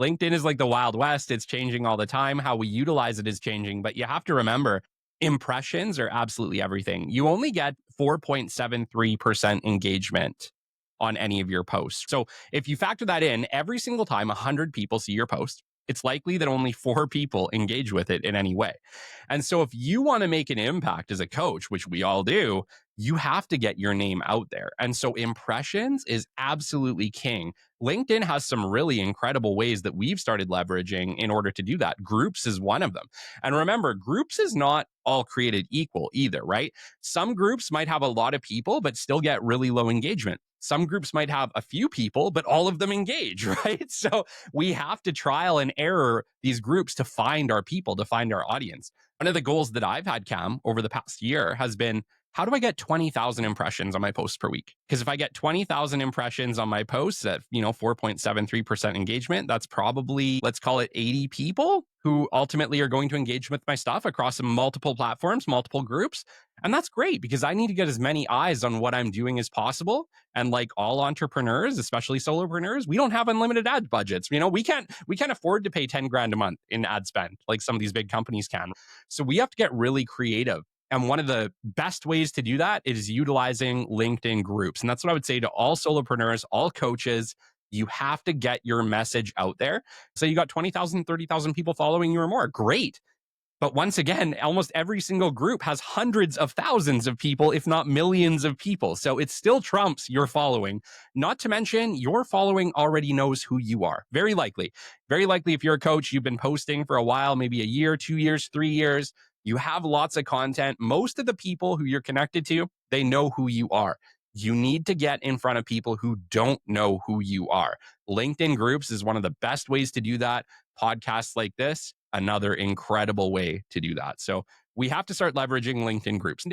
LinkedIn is like the Wild West. It's changing all the time. How we utilize it is changing, but you have to remember impressions are absolutely everything. You only get 4.73% engagement on any of your posts. So if you factor that in, every single time 100 people see your post, it's likely that only 4 people engage with it in any way. And so if you want to make an impact as a coach, which we all do, you have to get your name out there. And so impressions is absolutely king. LinkedIn has some really incredible ways that we've started leveraging in order to do that. Groups is one of them. And remember, groups is not all created equal either, right? Some groups might have a lot of people, but still get really low engagement. Some groups might have a few people, but all of them engage, right? So we have to trial and error these groups to find our people, to find our audience. One of the goals that I've had, Cam, over the past year has been, how do I get 20,000 impressions on my posts per week? Because if I get 20,000 impressions on my posts at, 4.73% engagement, that's probably, let's call it 80 people who ultimately are going to engage with my stuff across multiple platforms, multiple groups. And that's great because I need to get as many eyes on what I'm doing as possible. And like all entrepreneurs, especially solopreneurs, we don't have unlimited ad budgets. We can't afford to pay 10 grand a month in ad spend like some of these big companies can. So we have to get really creative. And one of the best ways to do that is utilizing LinkedIn groups. And that's what I would say to all solopreneurs, all coaches. You have to get your message out there. So you got 20,000, 30,000 people following you or more. Great. But once again, almost every single group has hundreds of thousands of people, if not millions of people. So it still trumps your following. Not to mention, your following already knows who you are. Very likely. Very likely if you're a coach, you've been posting for a while, maybe a year, 2 years, 3 years. You have lots of content. Most of the people who you're connected to, they know who you are. You need to get in front of people who don't know who you are. LinkedIn groups is one of the best ways to do that. Podcasts like this, another incredible way to do that. So we have to start leveraging LinkedIn groups.